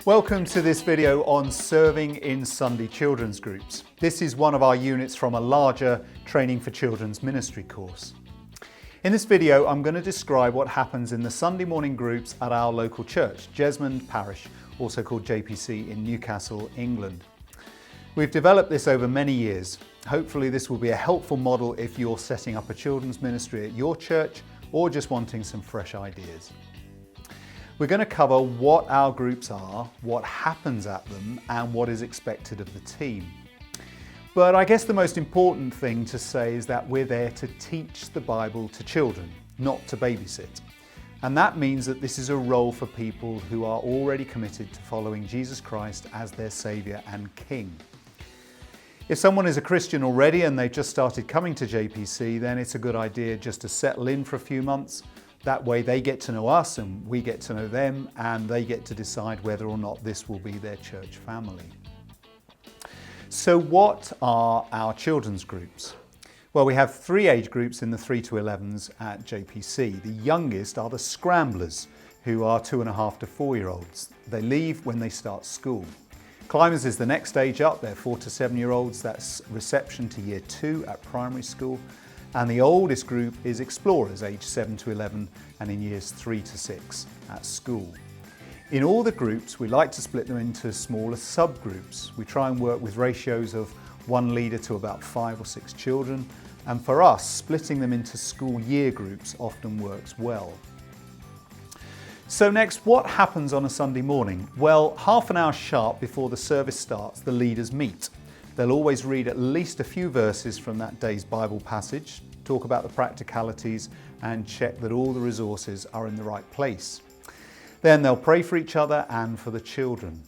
Welcome to this video on serving in Sunday children's groups. This is one of our units from a larger Training for Children's Ministry course. In this video, I'm going to describe what happens in the Sunday morning groups at our local church, Jesmond Parish, also called JPC, in Newcastle, England. We've developed this over many years. Hopefully this will be a helpful model if you're setting up a children's ministry at your church or just wanting some fresh ideas. We're going to cover what our groups are, what happens at them, and what is expected of the team. But I guess the most important thing to say is that we're there to teach the Bible to children, not to babysit. And that means that this is a role for people who are already committed to following Jesus Christ as their Saviour and King. If someone is a Christian already and they've just started coming to JPC, then it's a good idea just to settle in for a few months. That way they get to know us and we get to know them, and they get to decide whether or not this will be their church family. So what are our children's groups? Well, we have 3 age groups in the 3 to 11s at JPC. The youngest are the Scramblers, who are 2.5 to 4-year-olds. They leave when they start school. Climbers is the next stage up. They're 4 to 7-year-olds. That's reception to year 2 at primary school. And the oldest group is Explorers, aged 7 to 11, and in years 3 to 6 at school. In all the groups, we like to split them into smaller subgroups. We try and work with ratios of 1 leader to about 5 or 6 children. And for us, splitting them into school year groups often works well. So next, what happens on a Sunday morning? Well, half an hour sharp before the service starts, the leaders meet. They'll always read at least a few verses from that day's Bible passage, talk about the practicalities, and check that all the resources are in the right place. Then they'll pray for each other and for the children.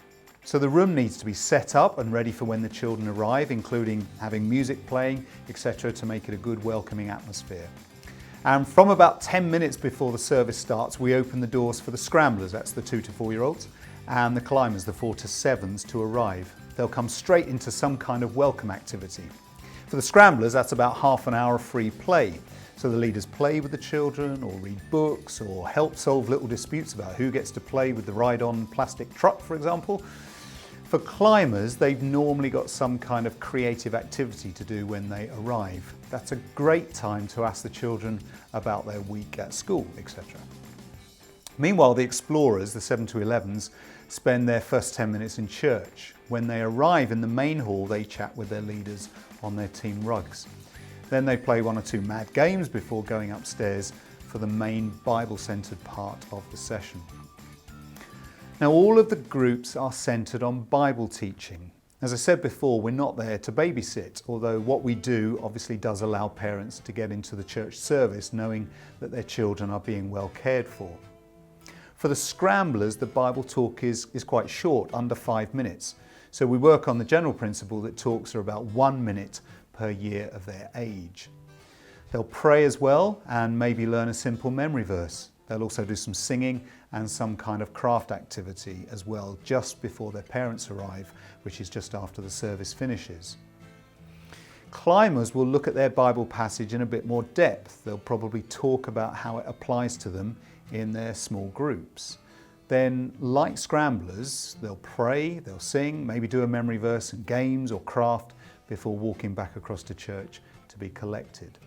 So the room needs to be set up and ready for when the children arrive, including having music playing, etc., to make it a good, welcoming atmosphere. And from about 10 minutes before the service starts, we open the doors for the Scramblers, that's the 2 to 4-year-olds, and the Climbers, the 4 to 7s, to arrive. They'll come straight into some kind of welcome activity. For the Scramblers, that's about half an hour of free play. So the leaders play with the children, or read books, or help solve little disputes about who gets to play with the ride-on plastic truck, for example. For Climbers, they've normally got some kind of creative activity to do when they arrive. That's a great time to ask the children about their week at school, etc. Meanwhile, the Explorers, the 7 to 11s, spend their first 10 minutes in church. When they arrive in the main hall, they chat with their leaders on their team rugs. Then they play 1 or 2 mad games before going upstairs for the main Bible-centered part of the session. Now, all of the groups are centered on Bible teaching. As I said before, we're not there to babysit, although what we do obviously does allow parents to get into the church service knowing that their children are being well cared for. For the Scramblers, the Bible talk is quite short, under 5 minutes. So we work on the general principle that talks are about 1 minute per year of their age. They'll pray as well and maybe learn a simple memory verse. They'll also do some singing and some kind of craft activity as well, just before their parents arrive, which is just after the service finishes. Climbers will look at their Bible passage in a bit more depth. They'll probably talk about how it applies to them in their small groups. Then, like Scramblers, they'll pray, they'll sing, maybe do a memory verse and games or craft before walking back across to church to be collected.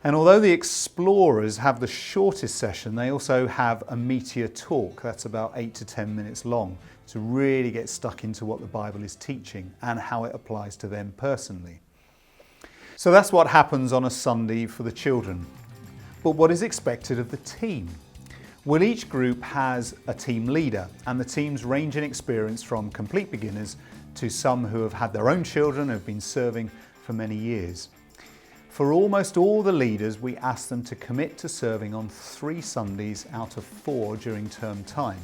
And although the Explorers have the shortest session, they also have a meatier talk that's about 8 to 10 minutes long to really get stuck into what the Bible is teaching and how it applies to them personally. So that's what happens on a Sunday for the children. But what is expected of the team? Well, each group has a team leader, and the teams range in experience from complete beginners to some who have had their own children and have been serving for many years. For almost all the leaders, we ask them to commit to serving on 3 Sundays out of 4 during term time.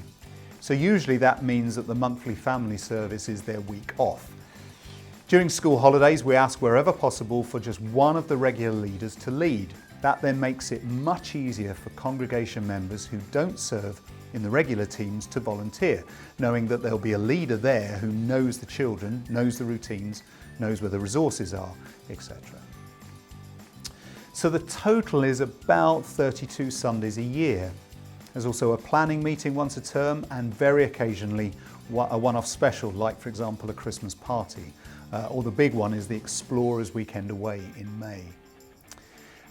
So usually that means that the monthly family service is their week off. During school holidays, we ask wherever possible for just one of the regular leaders to lead. That then makes it much easier for congregation members who don't serve in the regular teams to volunteer, knowing that there'll be a leader there who knows the children, knows the routines, knows where the resources are, etc. So the total is about 32 Sundays a year. There's also a planning meeting once a term, and very occasionally a one-off special, like for example a Christmas party, or the big one is the Explorers Weekend Away in May.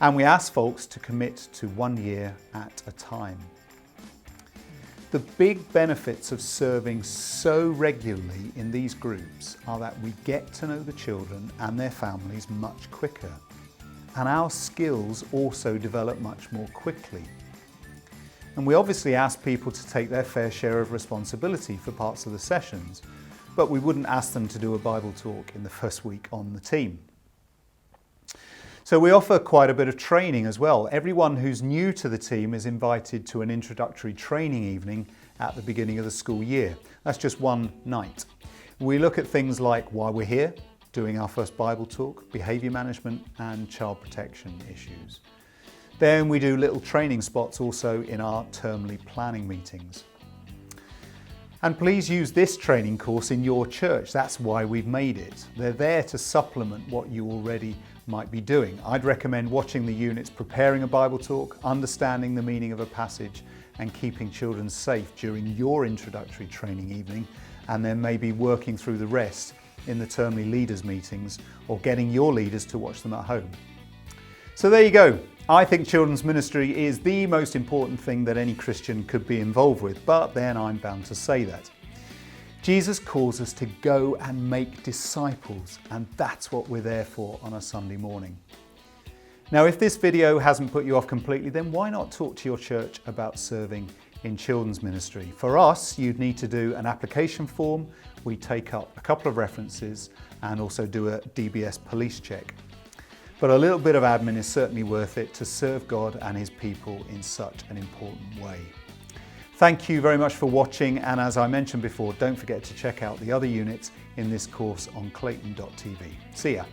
And we ask folks to commit to 1 year at a time. The big benefits of serving so regularly in these groups are that we get to know the children and their families much quicker, and our skills also develop much more quickly. And we obviously ask people to take their fair share of responsibility for parts of the sessions, but we wouldn't ask them to do a Bible talk in the first week on the team. So we offer quite a bit of training as well. Everyone who's new to the team is invited to an introductory training evening at the beginning of the school year. That's just one night. We look at things like why we're here, doing our first Bible talk, behaviour management and child protection issues. Then we do little training spots also in our termly planning meetings. And please use this training course in your church. That's why we've made it. They're there to supplement what you already might be doing. I'd recommend watching the units preparing a Bible talk, understanding the meaning of a passage and keeping children safe during your introductory training evening, and then maybe working through the rest in the termly leaders meetings or getting your leaders to watch them at home. So there you go. I think children's ministry is the most important thing that any Christian could be involved with, but then I'm bound to say that. Jesus calls us to go and make disciples, and that's what we're there for on a Sunday morning. Now, if this video hasn't put you off completely, then why not talk to your church about serving in children's ministry? For us, you'd need to do an application form. We take up a couple of references and also do a DBS police check. But a little bit of admin is certainly worth it to serve God and His people in such an important way. Thank you very much for watching, and as I mentioned before, don't forget to check out the other units in this course on Clayton.tv. See ya.